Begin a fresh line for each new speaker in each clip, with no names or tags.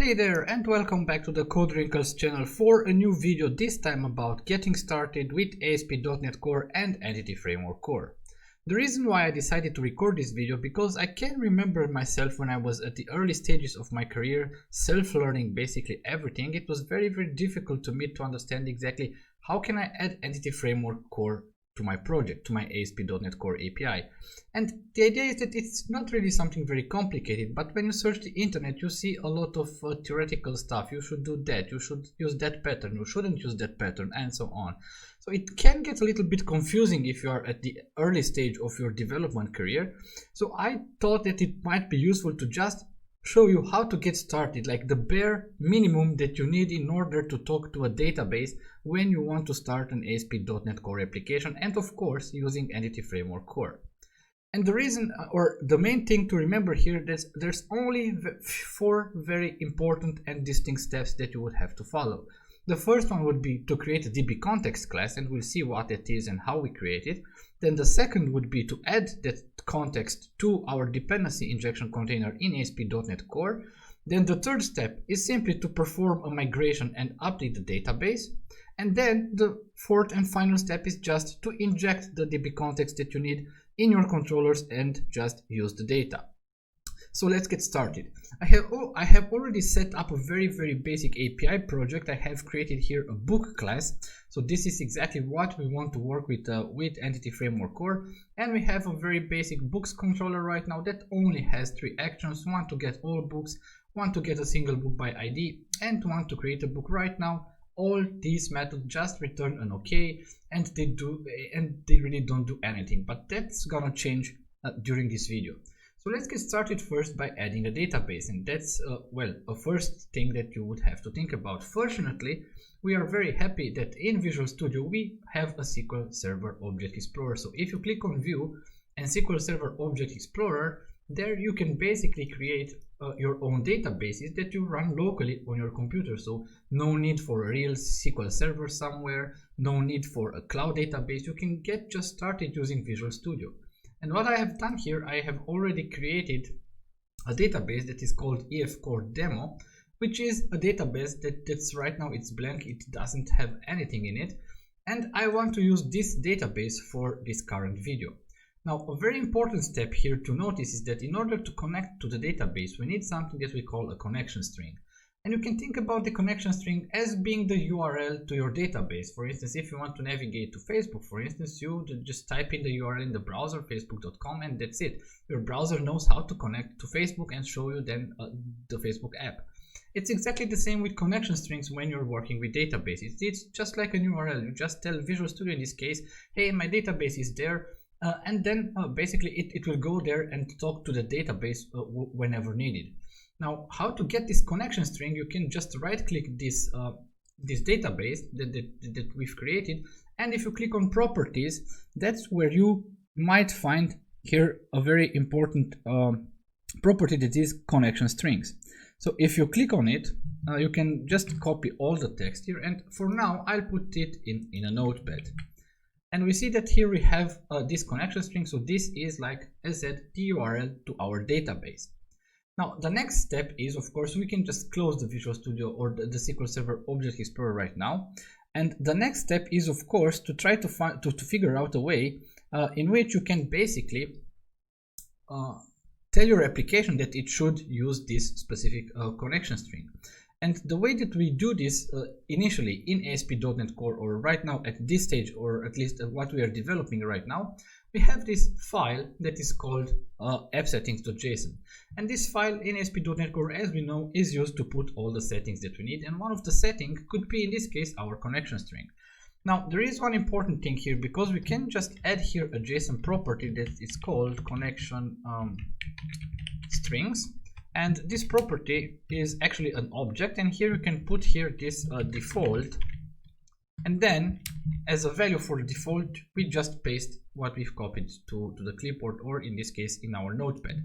Hey there and welcome back to the Code Wrinkles channel for a new video, this time about getting started with ASP.NET Core and Entity Framework Core. The reason why I decided to record this video because I can remember myself when I was at the early stages of my career, self-learning basically everything. It was very difficult to me to understand exactly how can I add Entity Framework Core to my project, to my ASP.NET Core API. And the idea is that it's not really something very complicated, but when you search the internet you see a lot of theoretical stuff. You should do that, you should use that pattern, you shouldn't use that pattern, and so on. So it can get a little bit confusing if you are at the early stage of your development career. So I thought that it might be useful to just show you how to get started, like the bare minimum that you need in order to talk to a database when you want to start an ASP.NET Core application, and of course using Entity Framework Core. And the reason, or the main thing to remember here, is there's only 4 very important and distinct steps that you would have to follow. The first one would be to create a DbContext class, and we'll see what it is and how we create it. Then the second would be to add that context to our dependency injection container in ASP.NET Core. Then the third step is simply to perform a migration and update the database. And then the fourth and final step is just to inject the DbContext that you need in your controllers and just use the data. So let's get started. I have already set up a very basic API project. I have created here a book class. So this is exactly what we want to work with Entity Framework Core. And we have a very basic books controller right now that only has 3 actions: one to get all books, one to get a single book by ID, and one to create a book. Right now all these methods just return an OK, and they really don't do anything, but that's gonna change during this video. So let's get started first by adding a database, and that's a first thing that you would have to think about. Fortunately, we are very happy that in Visual Studio we have a SQL Server Object Explorer. So if you click on View and SQL Server Object Explorer, there you can basically create your own databases that you run locally on your computer. So no need for a real SQL server somewhere, no need for a cloud database. You can get just started using Visual Studio. And what I have done here, I have already created a database that is called EF Core Demo, which is a database that's right now it's blank, it doesn't have anything in it. And I want to use this database for this current video. Now, a very important step here to notice is that in order to connect to the database, we need something that we call a connection string. And you can think about the connection string as being the URL to your database. For instance, if you want to navigate to Facebook, for instance, you just type in the URL in the browser, facebook.com, and that's it. Your browser knows how to connect to Facebook and show you then the Facebook app. It's exactly the same with connection strings when you're working with databases. It's just like an URL. You just tell Visual Studio in this case, hey, my database is there. And then basically it will go there and talk to the database whenever needed. Now, how to get this connection string? You can just right-click this database that we've created, and if you click on Properties, that's where you might find here a very important property that is connection strings. So if you click on it, you can just copy all the text here, and for now I'll put it in a notepad. And we see that here we have this connection string. So this is, like I said, the URL to our database. Now, the next step is, of course, we can just close the Visual Studio or the SQL Server Object Explorer right now. And the next step is, of course, to try to figure out a way in which you can basically tell your application that it should use this specific connection string. And the way that we do this initially in ASP.NET Core, or right now at this stage, or at least what we are developing right now, we have this file that is called appsettings.json. And this file in ASP.NET Core, as we know, is used to put all the settings that we need. And one of the settings could be, in this case, our connection string. Now, there is one important thing here, because we can just add here a JSON property that is called connection strings. And this property is actually an object, and here you can put here this default, and then as a value for the default we just paste what we've copied to the clipboard, or in this case in our notepad.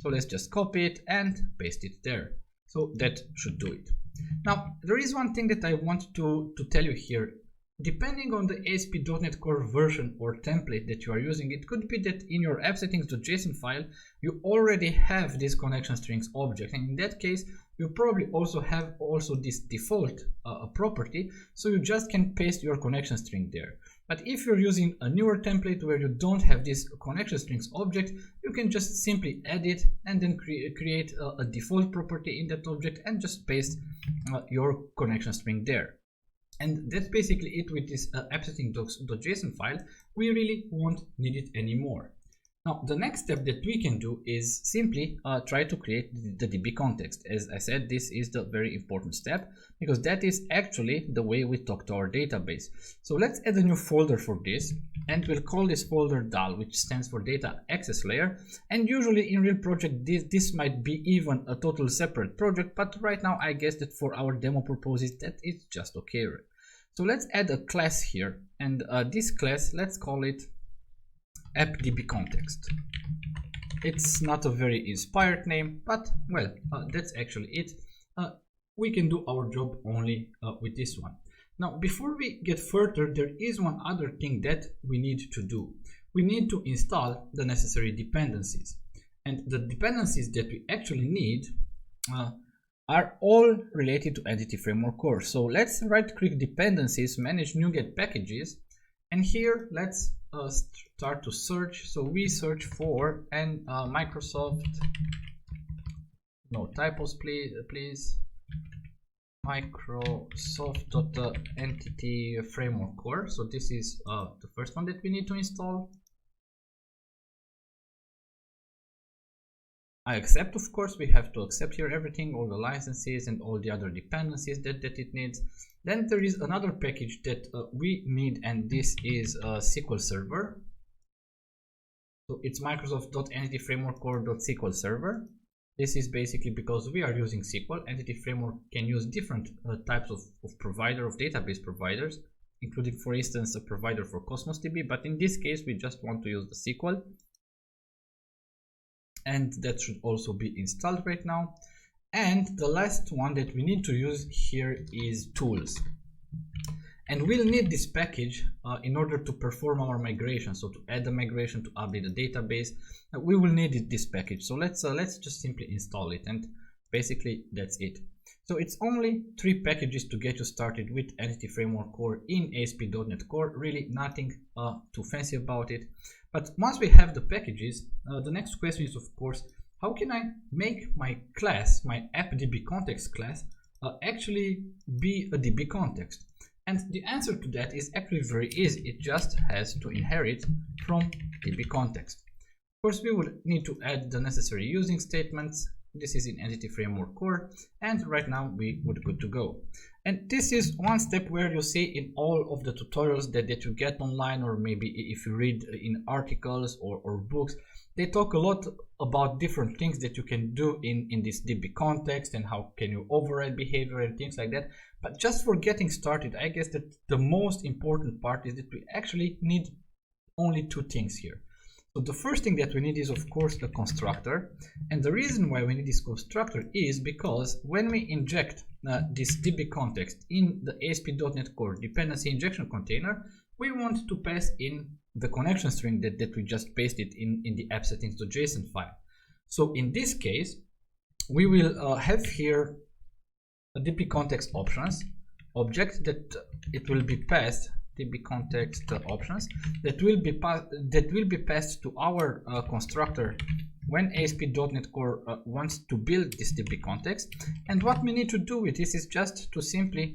So let's just copy it and paste it there. So that should do it. Now there is one thing that I want to tell you here depending on the ASP.NET Core version or template that you are using, it could be that in your app settings.json file you already have this connection strings object, and in that case you probably also have this default property, so you just can paste your connection string there. But if you're using a newer template where you don't have this connection strings object, you can just simply add it and then create a default property in that object and just paste your connection string there. And that's basically it with this app settings.json file. We really won't need it anymore. Now, the next step that we can do is simply try to create the DbContext. As I said, this is the very important step because that is actually the way we talk to our database. So let's add a new folder for this, and we'll call this folder DAL, which stands for Data Access Layer. And usually in real project, this might be even a total separate project, but right now I guess that for our demo purposes, that is just okay. So let's add a class here, and this class, let's call it app DbContext. It's not a very inspired name, but well, that's actually it. We can do our job only with this one. Now, before we get further, there is one other thing that we need to do. We need to install the necessary dependencies, and the dependencies that we actually need are all related to Entity Framework Core. So let's right-click Dependencies, Manage NuGet Packages, and here let's start to search. So we search for Microsoft, no typos please, Microsoft.Entity Framework Core. So this is the first one that we need to install. I accept, of course, we have to accept here everything, all the licenses and all the other dependencies that it needs. Then there is another package that we need, and this is SQL Server. So it's Microsoft.Entity Framework Core.SQL Server. This is basically because we are using SQL. Entity Framework can use different types of database providers, including, for instance, a provider for Cosmos DB, but in this case we just want to use the SQL. And that should also be installed right now. And the last one that we need to use here is tools. And we'll need this package in order to perform our migration. So to add the migration, to update the database, we will need this package. So let's just simply install it, and basically that's it. So it's only 3 packages to get you started with Entity Framework Core in ASP.NET Core. Really nothing too fancy about it. But once we have the packages, the next question is, of course, how can I make my class, my app DbContext class, actually be a DbContext? And the answer to that is actually very easy. It just has to inherit from DbContext. Of course, we will need to add the necessary using statements. This is in Entity Framework Core, and right now we would good to go. And this is one step where you see in all of the tutorials that you get online, or maybe if you read in articles or books, they talk a lot about different things that you can do in this DbContext and how can you override behavior and things like that. But just for getting started, I guess that the most important part is that we actually need only 2 things here. So the first thing that we need is, of course, a constructor. And the reason why we need this constructor is because when we inject this DbContext in the ASP.NET Core dependency injection container, we want to pass in the connection string that we just pasted in the app settings.json file. So in this case, we will have here a DbContext options object that it will be passed, DbContext options that will be passed to our constructor when ASP.NET Core wants to build this DbContext. And what we need to do with this is just to simply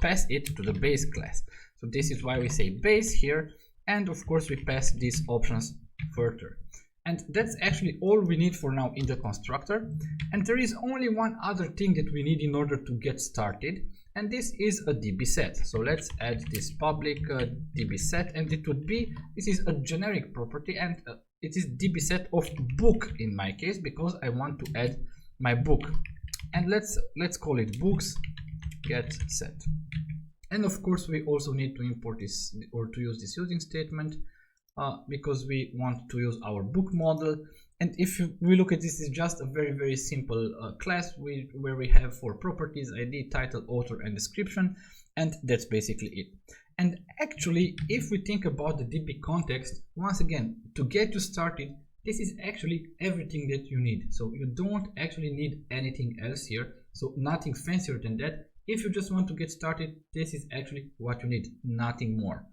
pass it to the base class. So this is why we say base here, and of course we pass these options further. And that's actually all we need for now in the constructor. And there is only one other thing that we need in order to get started, and this is a dbSet. So let's add this public dbSet, and it would be, this is a generic property, and it is dbSet of book in my case because I want to add my book. And let's call it books get set. And of course we also need to import this or to use this using statement because we want to use our book model. And if we look at this, is just a very simple class where we have 4 properties: ID, title, author, and description, and that's basically it. And actually, if we think about the DbContext, once again, to get you started, this is actually everything that you need. So you don't actually need anything else here. So nothing fancier than that. If you just want to get started, this is actually what you need, nothing more.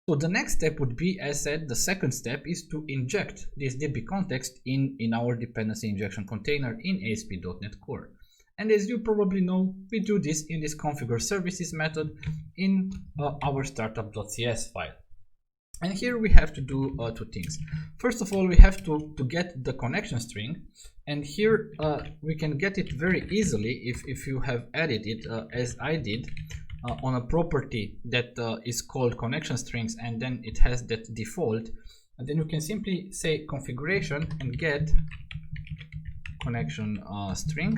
So the next step would be, as said, the second step is to inject this DbContext in our dependency injection container in ASP.NET Core. And as you probably know, we do this in this configure services method in our startup.cs file. And here we have to do two things. First of all, we have to get the connection string, and here we can get it very easily if you have added it as I did on a property that is called connection strings, and then it has that default, and then you can simply say configuration and get connection string,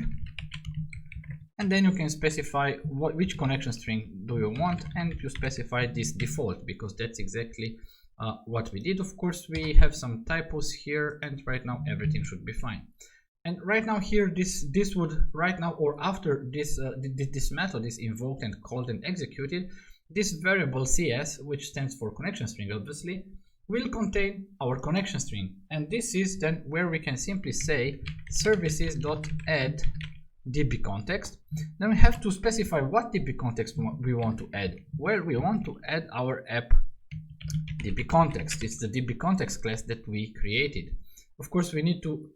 and then you can specify which connection string do you want, and you specify this default because that's exactly what we did. Of course, we have some typos here, and right now everything should be fine. And right now here, this would right now, or after this this method is invoked and called and executed, this variable cs, which stands for connection string obviously, will contain our connection string, and this is then where we can simply say services.add DbContext. Then we have to specify what DbContext we want to add. Well, we want to add our app DbContext. It's the DbContext class that we created. Of course, we need to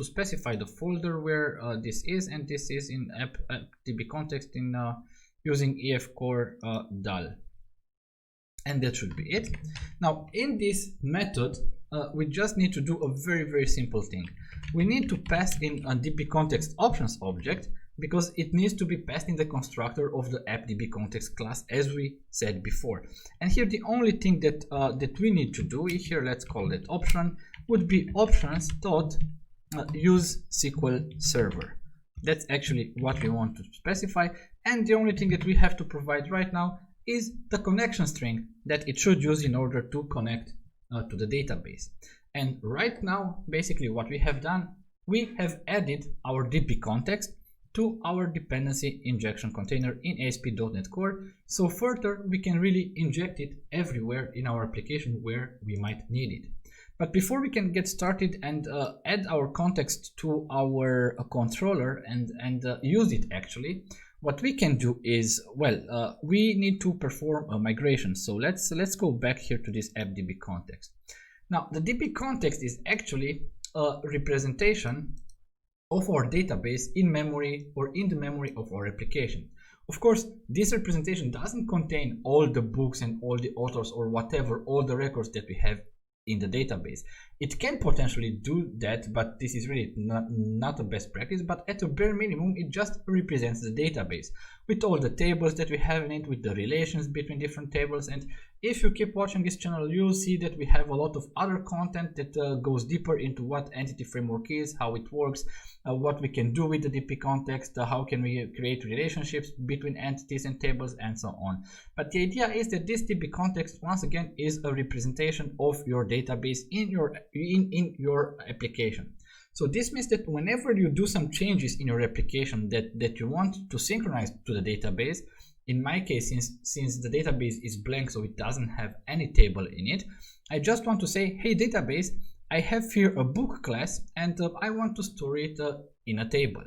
specify the folder where this is, and this is in app DbContext in using efcore dal. And that should be it. Now, in this method, we just need to do a very simple thing. We need to pass in a DbContext options object because it needs to be passed in the constructor of the app DbContext class, as we said before. And here the only thing that that we need to do here, let's call it option, would be options.use SQL server. That's actually what we want to specify, and the only thing that we have to provide right now is the connection string that it should use in order to connect to the database. And right now, basically what we have done, we have added our DbContext to our dependency injection container in ASP.NET Core, so further we can really inject it everywhere in our application where we might need it. But before we can get started and add our context to our controller and use it actually, what we can do is, well, we need to perform a migration. So let's go back here to this app DbContext. Now, the DbContext is actually a representation of our database in memory or in the memory of our application. Of course, this representation doesn't contain all the books and all the authors or whatever, all the records that we have in the database. It can potentially do that, but this is really not a best practice. But at a bare minimum, it just represents the database with all the tables that we have in it, with the relations between different tables. And if you keep watching this channel, you'll see that we have a lot of other content that goes deeper into what entity framework is, how it works, what we can do with the DbContext, how can we create relationships between entities and tables, and so on. But the idea is that this DbContext, once again, is a representation of your database in your application. So this means that whenever you do some changes in your application that you want to synchronize to the database, in my case, since the database is blank, so it doesn't have any table in it, I just want to say, hey database, I have here a book class, and I want to store it in a table.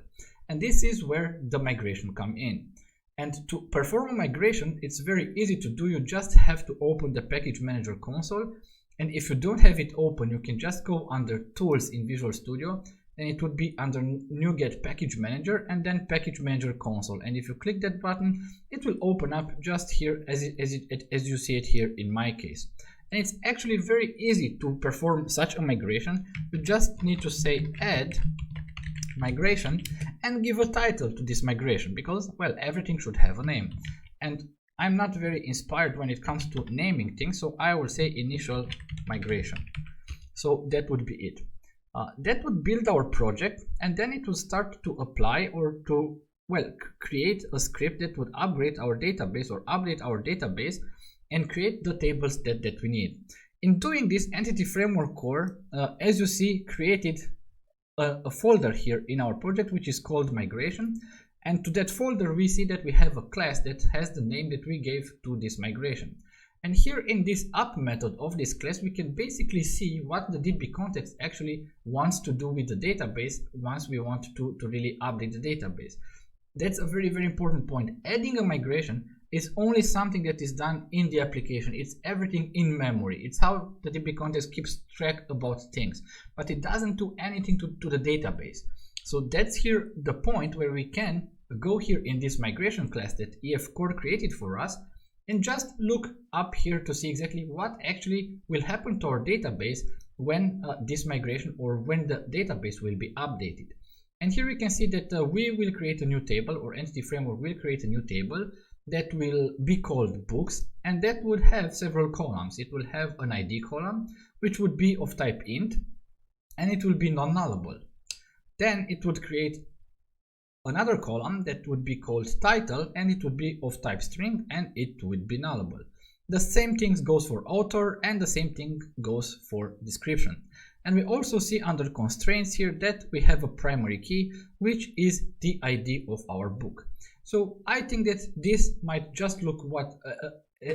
And this is where the migration comes in. And to perform a migration, it's very easy to do. You just have to open the package manager console. And if you don't have it open, you can just go under tools in Visual Studio, and it would be under NuGet Package Manager and then Package Manager Console. And if you click that button, it will open up just here as you see it here in my case. And it's actually very easy to perform such a migration. You just need to say add migration and give a title to this migration because, well, everything should have a name. And I'm not very inspired when it comes to naming things, so I will say initial migration. So that would be it. That would build our project, and then it will start to apply or to, well, create a script that would upgrade our database or update our database and create the tables that we need. In doing this, Entity Framework Core, as you see, created a folder here in our project which is called migration. And to that folder, we see that we have a class that has the name that we gave to this migration. And here in this up method of this class, we can basically see what the DbContext actually wants to do with the database once we want to really update the database. That's a very, very important point. Adding a migration is only something that is done in the application. It's everything in memory. It's how the DbContext keeps track about things, but it doesn't do anything to the database. So that's here the point where we can go here in this migration class that EF Core created for us and just look up here to see exactly what actually will happen to our database when this migration or when the database will be updated. And here we can see that we will create a new table, or Entity Framework will create a new table that will be called books, and that would have several columns. It will have an ID column, which would be of type int, and it will be non-nullable. Then it would create another column that would be called title, and it would be of type string, and it would be nullable. The same thing goes for author, and the same thing goes for description. And we also see under constraints here that we have a primary key, which is the ID of our book. So I think that this might just look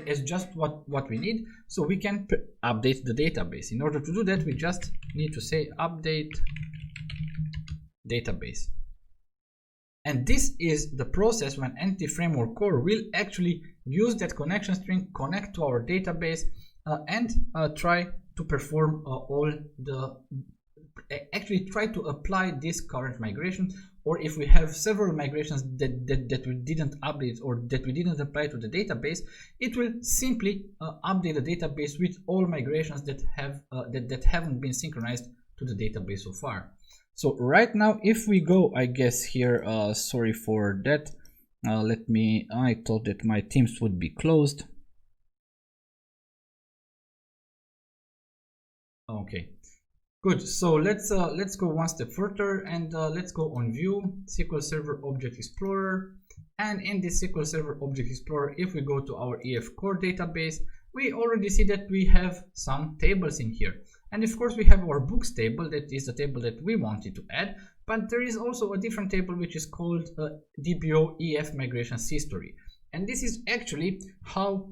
as just what we need, so we can update the database. In order to do that, we just need to say update database. And this is the process when Entity Framework Core will actually use that connection string, connect to our database, and try to perform actually try to apply this current migration. Or if we have several migrations that we didn't update or that we didn't apply to the database, it will simply update the database with all migrations that haven't been synchronized to the database so far. So right now, if we go, I guess here, sorry for that. I thought that my Teams would be closed. Okay, good. So let's go one step further, and let's go on View, SQL Server Object Explorer. And in this SQL Server Object Explorer, if we go to our EF Core database, we already see that we have some tables in here. And of course, we have our books table, that is the table that we wanted to add. But there is also a different table which is called DBO EF Migrations History. And this is actually how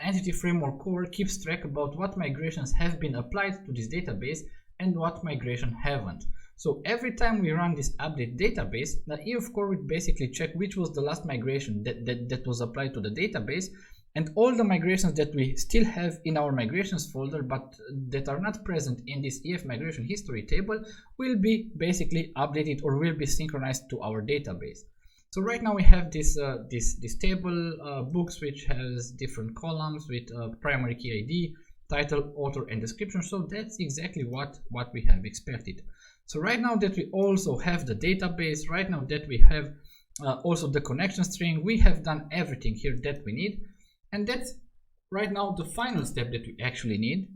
Entity Framework Core keeps track about what migrations have been applied to this database and what migration haven't. So every time we run this update database, the EF Core would basically check which was the last migration that was applied to the database, and all the migrations that we still have in our migrations folder but that are not present in this EF migration history table will be basically updated or will be synchronized to our database. So right now we have this table, books, which has different columns with primary key ID, title, author, and description. So that's exactly what we have expected. So right now that we also have the database, right now that we have also the connection string, we have done everything here that we need. And that's right now the final step that we actually need.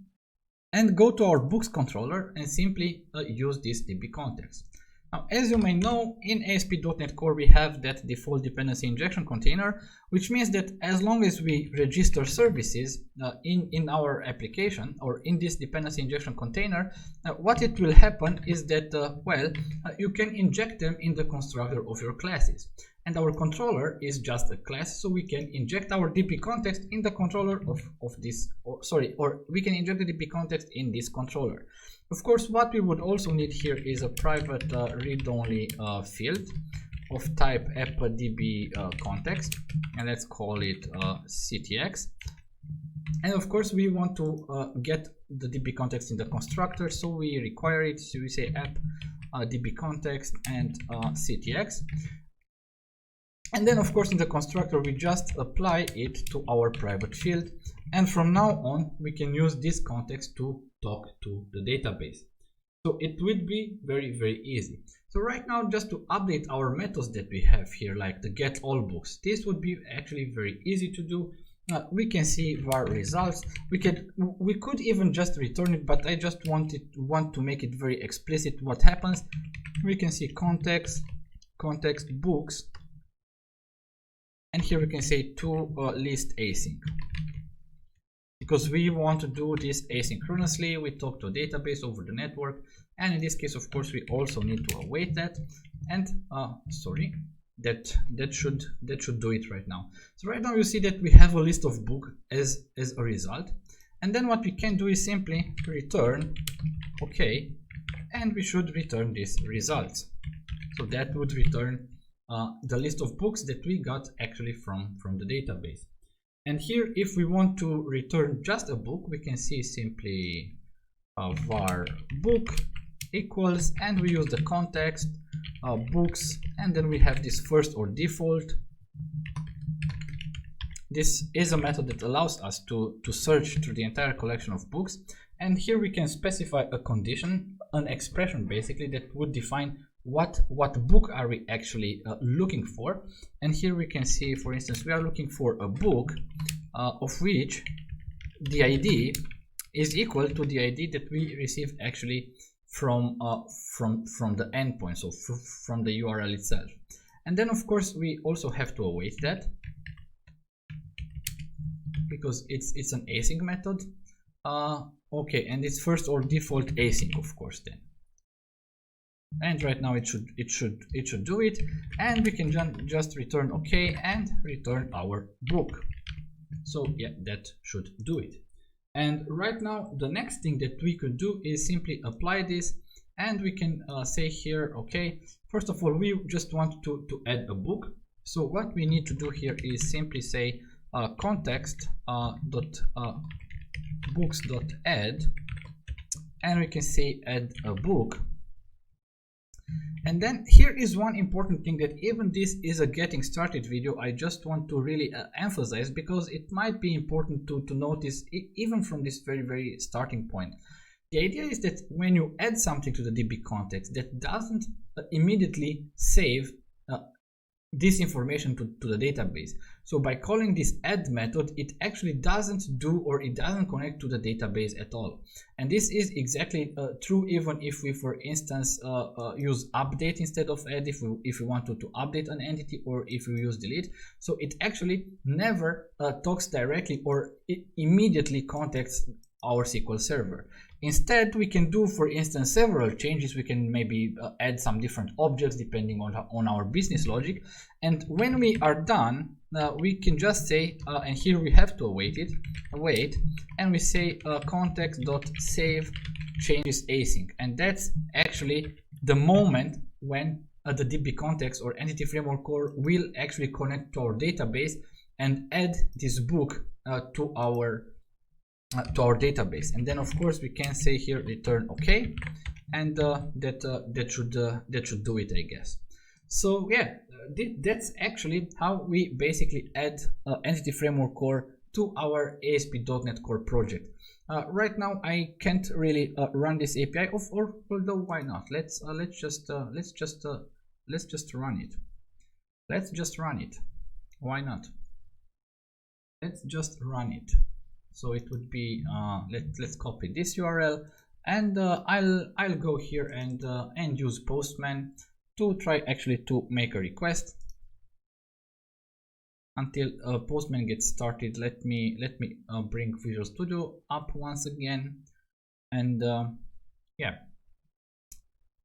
And go to our books controller and simply use this DbContext. Now, as you may know, in ASP.NET Core we have that default dependency injection container, which means that as long as we register services in our application or in this dependency injection container, what it will happen is that, you can inject them in the constructor of your classes. And our controller is just a class, so we can inject our DbContext in the controller or we can inject the DbContext in this controller. Of course, what we would also need here is a private read-only field of type DbContext, and let's call it CTX. And of course, we want to get the DbContext in the constructor, so we require it. So we say app DbContext and CTX. And then, of course, in the constructor, we just apply it to our private field. And from now on, we can use this context to talk to the database. So it would be very, very easy. So right now, just to update our methods that we have here, like the get all books, this would be actually very easy to do. We can see var results. We could even just return it, but I just want to make it very explicit what happens. We can see context books. And here we can say to list async, because we want to do this asynchronously. We talk to a database over the network, and in this case, of course, we also need to await that. And that should do it right now. So right now you see that we have a list of book as a result, and then what we can do is simply return okay, and we should return this results. So that would return the list of books that we got actually from the database. And here, if we want to return just a book, we can see simply var book equals, and we use the context books, and then we have this first or default. This is a method that allows us to search through the entire collection of books, and here we can specify a condition, an expression basically, that would define what book are we actually looking for. And here we can see, for instance, we are looking for a book of which the ID is equal to the ID that we receive actually from the endpoint, so from the URL itself. And then of course we also have to await that, because it's an async method. Okay, and it's first or default async, of course, then. And right now it should do it, and we can just return okay and return our book. So yeah, that should do it. And right now the next thing that we could do is simply apply this, and we can say here, okay, first of all, we just want to add a book. So what we need to do here is simply say context books dot add, and we can say add a book. And then here is one important thing that even this is a getting started video, I just want to really emphasize, because it might be important to notice even from this very starting point. The idea is that when you add something to the DbContext, that doesn't immediately save this information to the database. So by calling this add method, it actually doesn't do, or it doesn't connect to the database at all. And this is exactly true even if we, for instance, use update instead of add, if we want to update an entity, or if we use delete. So it actually never talks directly or immediately contacts our SQL server. Instead, we can do, for instance, several changes. We can maybe add some different objects depending on our business logic. And when we are done, we can just say, and here we have to await, and we say context.save changes async. And that's actually the moment when the DbContext or Entity Framework Core will actually connect to our database and add this book to our database. And then of course we can say here return okay, and that should do it, I guess. So yeah, that's actually how we basically add Entity Framework Core to our ASP.NET Core project. Right now I can't really run this API, although why not? Let's just run it. Let's just run it. Why not? Let's just run it. So it would be let's copy this URL, and I'll go here and use Postman to try actually to make a request. Until Postman gets started, let me bring Visual Studio up once again, and yeah,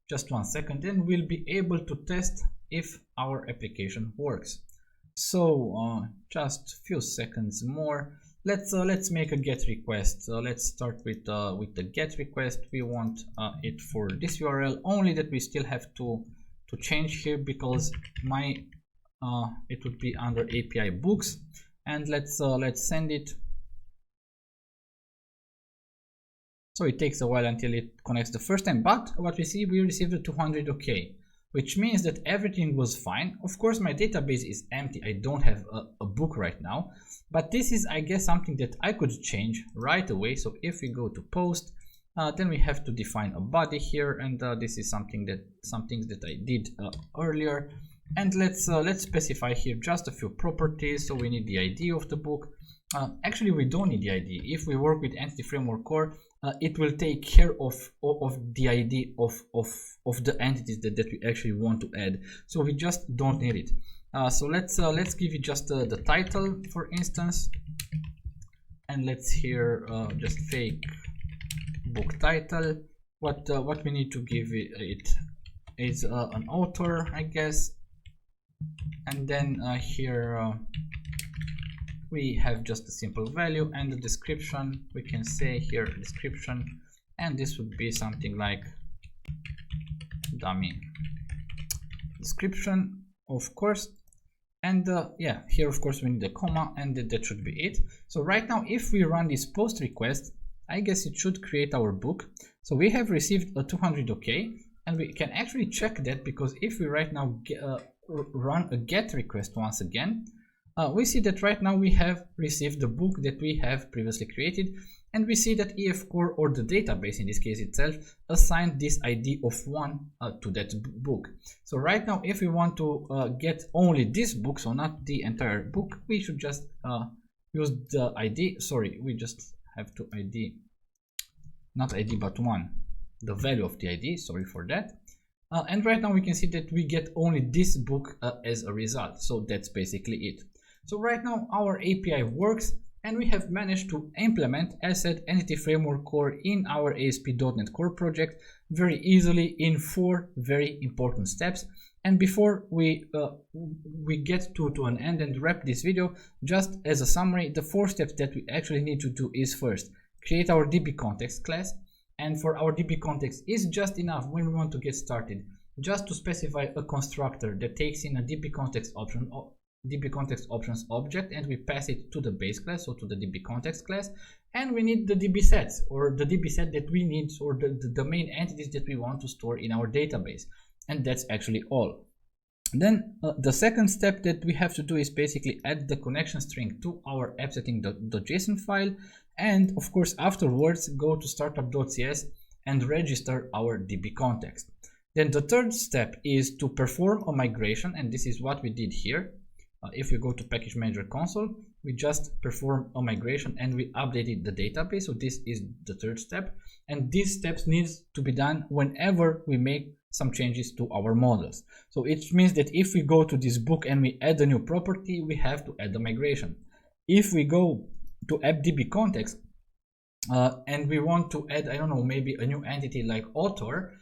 just 1 second, then we'll be able to test if our application works. So just a few seconds more. Let's make a GET request. Let's start with the GET request. We want it for this URL, only that we still have to change here, because my it would be under API books, and let's send it. So it takes a while until it connects the first time, but what we see, we received a 200 OK, which means that everything was fine. Of course, my database is empty. I don't have a book right now, but this is, I guess, something that I could change right away. So if we go to post, then we have to define a body here, and this is some things that I did earlier. And let's specify here just a few properties. So we need the ID of the book. Actually, we don't need the ID. If we work with Entity Framework Core, it will take care of the ID of the entities that we actually want to add. So we just don't need it. So let's give it just the title, for instance, and let's here just fake book title. What we need to give it is an author, I guess. and then here we have just a simple value, and the description we can say here description, and this would be something like dummy description, of course. And yeah, here of course we need a comma, and that should be it. So right now if we run this post request, I guess it should create our book. So we have received a 200 OK, and we can actually check that, because if we right now run a get request once again, we see that right now we have received the book that we have previously created, and we see that EF Core, or the database in this case itself, assigned this ID of 1 to that book. So right now if we want to get only this book, so not the entire book, we should just use the ID, sorry, we just have to ID, not ID but 1, the value of the ID, sorry for that. And right now we can see that we get only this book as a result. So that's basically it. So right now our API works, and we have managed to implement, as said, Entity Framework Core in our ASP.NET Core project very easily in 4 very important steps. And before we get to an end and wrap this video, just as a summary, the 4 steps that we actually need to do is first, create our DbContext class. And for our DbContext is just enough when we want to get started, just to specify a constructor that takes in a DbContext options object, and we pass it to the base class, so to the DbContext class. And we need the DB sets, or the DB set that we need, or the main entities that we want to store in our database. And that's actually all. Then the second step that we have to do is basically add the connection string to our appsetting.json file, and of course afterwards go to startup.cs and register our DbContext. Then the third step is to perform a migration, and this is what we did here. If we go to Package Manager console, we just perform a migration and we updated the database. So this is the third step, and these steps needs to be done whenever we make some changes to our models. So it means that if we go to this book and we add a new property, we have to add the migration. If we go to app.dbContext and we want to add, I don't know, maybe a new entity like author,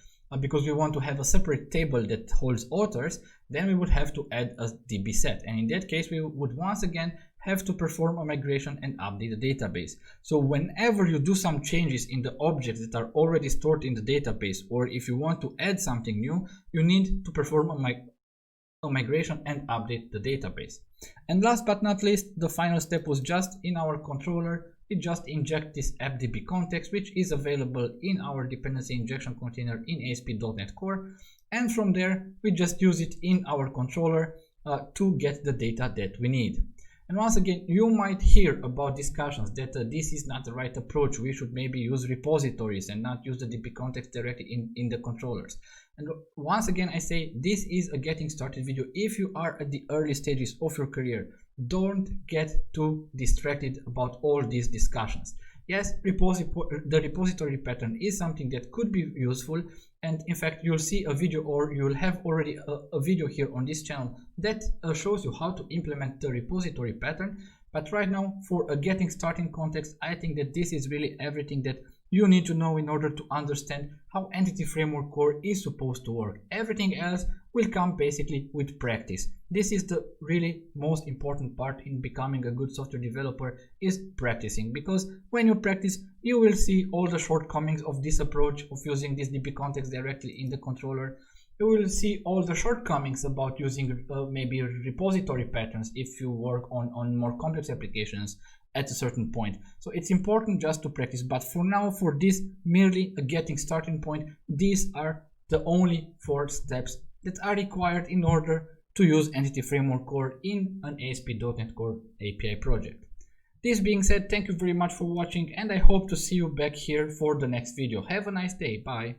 because we want to have a separate table that holds authors, then we would have to add a DB set. And in that case, we would once again have to perform a migration and update the database. So whenever you do some changes in the objects that are already stored in the database, or if you want to add something new, you need to perform a migration and update the database. And last but not least, the final step was just in our controller, we just inject this app.dbContext, which is available in our dependency injection container in ASP.NET Core. And from there, we just use it in our controller to get the data that we need. And once again, you might hear about discussions that this is not the right approach. We should maybe use repositories and not use the DbContext directly in the controllers. And once again, I say this is a getting started video. If you are at the early stages of your career, don't get too distracted about all these discussions. Yes, the repository pattern is something that could be useful, and in fact you'll see a video, or you'll have already a video here on this channel that shows you how to implement the repository pattern. But right now, for a getting started context, I think that this is really everything that you need to know in order to understand how Entity Framework Core is supposed to work. Everything else will come basically with practice. This is the really most important part in becoming a good software developer, is practicing, because when you practice, you will see all the shortcomings of this approach of using this DbContext directly in the controller. You will see all the shortcomings about using maybe repository patterns if you work on more complex applications at a certain point. So it's important just to practice. But for now, for this merely a getting starting point, these are the only 4 steps that are required in order to use Entity Framework Core in an ASP.NET Core API project. This being said, thank you very much for watching, and I hope to see you back here for the next video. Have a nice day. Bye.